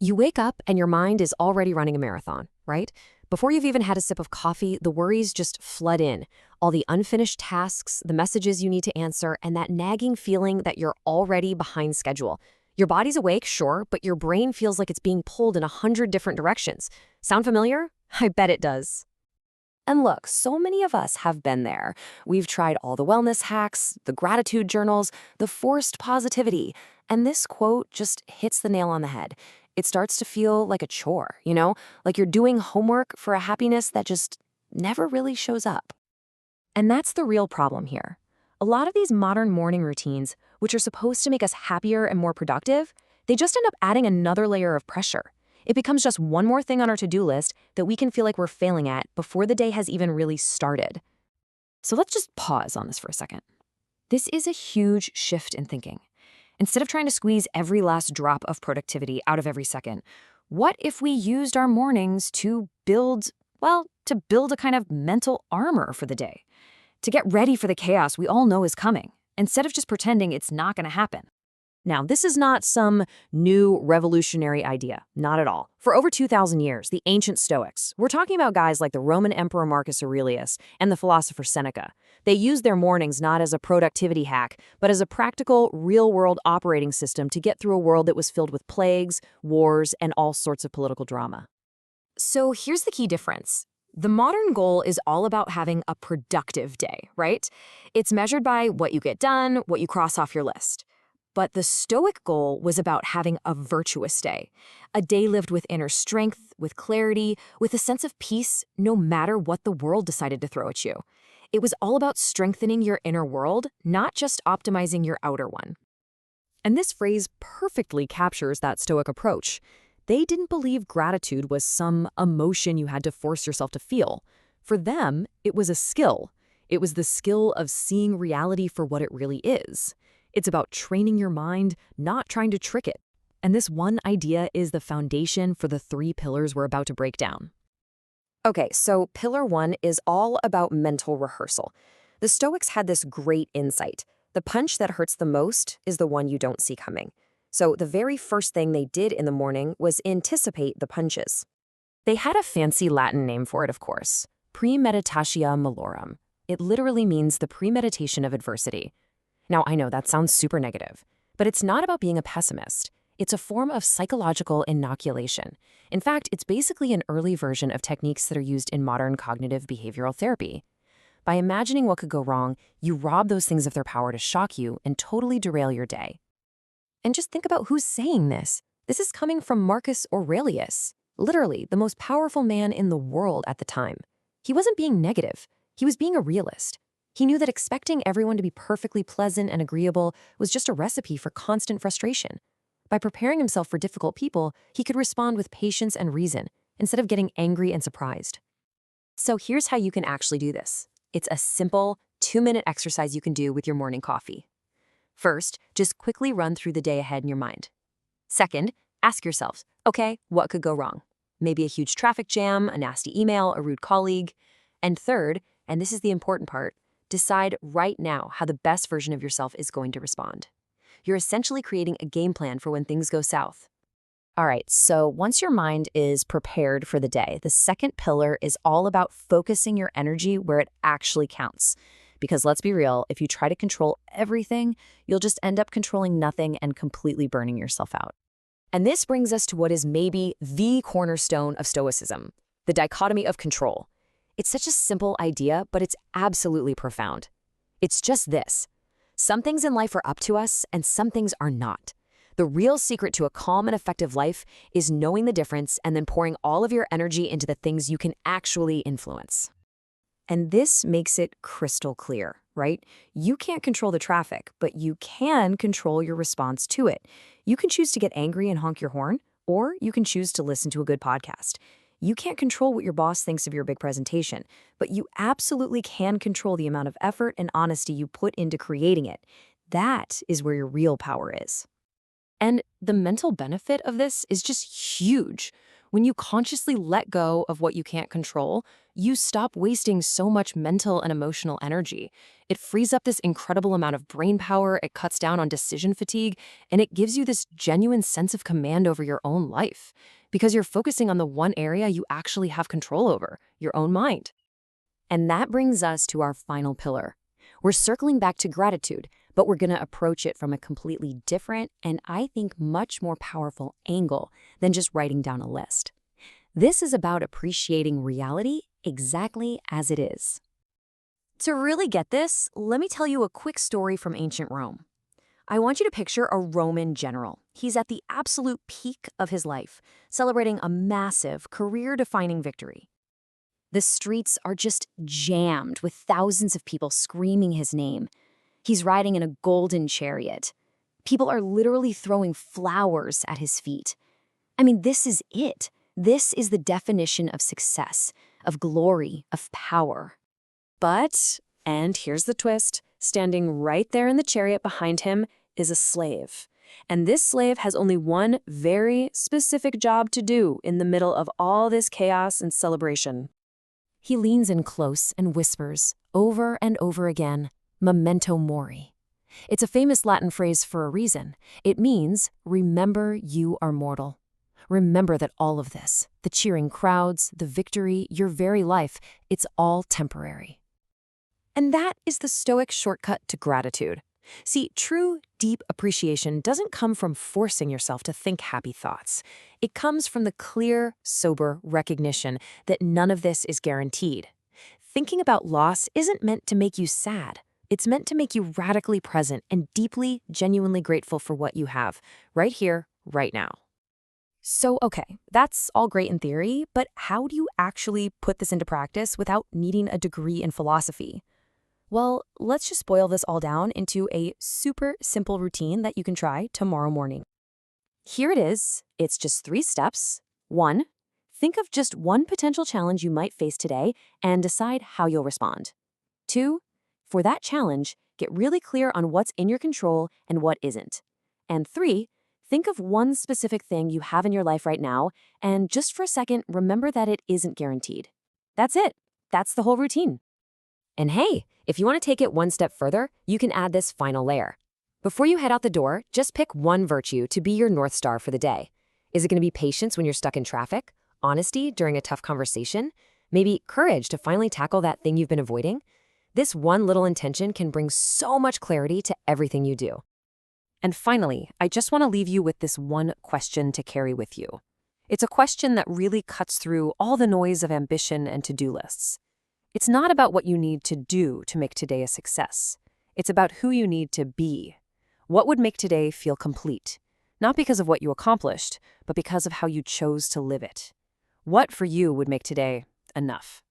You wake up and your mind is already running a marathon, right? Before you've even had a sip of coffee, the worries just flood in. All the unfinished tasks, the messages you need to answer, and that nagging feeling that you're already behind schedule. Your body's awake, sure, but your brain feels like it's being pulled in 100 different directions. Sound familiar? I bet it does. And look, so many of us have been there. We've tried all the wellness hacks, the gratitude journals, the forced positivity, and this quote just hits the nail on the head. It starts to feel like a chore, like you're doing homework for a happiness that just never really shows up. And that's the real problem here. A lot of these modern morning routines, which are supposed to make us happier and more productive, they just end up adding another layer of pressure. It becomes just one more thing on our to-do list that we can feel like we're failing at before the day has even really started. So let's just pause on this for a second. This is a huge shift in thinking. Instead of trying to squeeze every last drop of productivity out of every second, what if we used our mornings to build a kind of mental armor for the day? To get ready for the chaos we all know is coming, instead of just pretending it's not going to happen. Now, this is not some new revolutionary idea, not at all. For over 2,000 years, the ancient Stoics, we're talking about guys like the Roman Emperor Marcus Aurelius and the philosopher Seneca. They used their mornings not as a productivity hack, but as a practical, real-world operating system to get through a world that was filled with plagues, wars, and all sorts of political drama. So here's the key difference. The modern goal is all about having a productive day, right? It's measured by what you get done, what you cross off your list. But the Stoic goal was about having a virtuous day, a day lived with inner strength, with clarity, with a sense of peace, no matter what the world decided to throw at you. It was all about strengthening your inner world, not just optimizing your outer one. And this phrase perfectly captures that Stoic approach. They didn't believe gratitude was some emotion you had to force yourself to feel. For them, it was a skill. It was the skill of seeing reality for what it really is. It's about training your mind, not trying to trick it. And this one idea is the foundation for the 3 pillars we're about to break down. Okay, so pillar 1 is all about mental rehearsal. The Stoics had this great insight. The punch that hurts the most is the one you don't see coming. So the very first thing they did in the morning was anticipate the punches. They had a fancy Latin name for it, of course, premeditatio malorum. It literally means the premeditation of adversity. Now, I know that sounds super negative, but it's not about being a pessimist. It's a form of psychological inoculation. In fact, it's basically an early version of techniques that are used in modern cognitive behavioral therapy. By imagining what could go wrong, you rob those things of their power to shock you and totally derail your day. And just think about who's saying this. This is coming from Marcus Aurelius, literally the most powerful man in the world at the time. He wasn't being negative. He was being a realist. He knew that expecting everyone to be perfectly pleasant and agreeable was just a recipe for constant frustration. By preparing himself for difficult people, he could respond with patience and reason, instead of getting angry and surprised. So here's how you can actually do this. It's a simple 2-minute exercise you can do with your morning coffee. First, just quickly run through the day ahead in your mind. Second, ask yourself, okay, what could go wrong? Maybe a huge traffic jam, a nasty email, a rude colleague. And third, and this is the important part, decide right now how the best version of yourself is going to respond. You're essentially creating a game plan for when things go south. All right, so once your mind is prepared for the day, the second pillar is all about focusing your energy where it actually counts. Because let's be real, if you try to control everything, you'll just end up controlling nothing and completely burning yourself out. And this brings us to what is maybe the cornerstone of Stoicism, the dichotomy of control. It's such a simple idea, but it's absolutely profound. It's just this. Some things in life are up to us, and some things are not. The real secret to a calm and effective life is knowing the difference and then pouring all of your energy into the things you can actually influence. And this makes it crystal clear, right? You can't control the traffic, but you can control your response to it. You can choose to get angry and honk your horn, or you can choose to listen to a good podcast. You can't control what your boss thinks of your big presentation, but you absolutely can control the amount of effort and honesty you put into creating it. That is where your real power is. And the mental benefit of this is just huge. When you consciously let go of what you can't control, you stop wasting so much mental and emotional energy. It frees up this incredible amount of brain power, it cuts down on decision fatigue, and it gives you this genuine sense of command over your own life. Because you're focusing on the one area you actually have control over, your own mind. And that brings us to our final pillar. We're circling back to gratitude, but we're going to approach it from a completely different and I think much more powerful angle than just writing down a list. This is about appreciating reality exactly as it is. To really get this, let me tell you a quick story from ancient Rome. I want you to picture a Roman general. He's at the absolute peak of his life, celebrating a massive, career-defining victory. The streets are just jammed with thousands of people screaming his name. He's riding in a golden chariot. People are literally throwing flowers at his feet. I mean, this is it. This is the definition of success, of glory, of power. But, and here's the twist, standing right there in the chariot behind him is a slave. And this slave has only one very specific job to do in the middle of all this chaos and celebration. He leans in close and whispers, over and over again, memento mori. It's a famous Latin phrase for a reason. It means, remember you are mortal. Remember that all of this, the cheering crowds, the victory, your very life, it's all temporary. And that is the Stoic shortcut to gratitude. See, true, deep appreciation doesn't come from forcing yourself to think happy thoughts. It comes from the clear, sober recognition that none of this is guaranteed. Thinking about loss isn't meant to make you sad. It's meant to make you radically present and deeply, genuinely grateful for what you have, right here, right now. So, okay, that's all great in theory, but how do you actually put this into practice without needing a degree in philosophy? Well, let's just boil this all down into a super simple routine that you can try tomorrow morning. Here it is. It's just 3 steps. 1, think of just one potential challenge you might face today and decide how you'll respond. 2, for that challenge, get really clear on what's in your control and what isn't. And 3, think of one specific thing you have in your life right now, and just for a second, remember that it isn't guaranteed. That's it. That's the whole routine. And hey, if you want to take it one step further, you can add this final layer. Before you head out the door, just pick one virtue to be your North Star for the day. Is it going to be patience when you're stuck in traffic? Honesty during a tough conversation? Maybe courage to finally tackle that thing you've been avoiding? This one little intention can bring so much clarity to everything you do. And finally, I just want to leave you with this one question to carry with you. It's a question that really cuts through all the noise of ambition and to-do lists. It's not about what you need to do to make today a success. It's about who you need to be. What would make today feel complete? Not because of what you accomplished, but because of how you chose to live it. What for you would make today enough?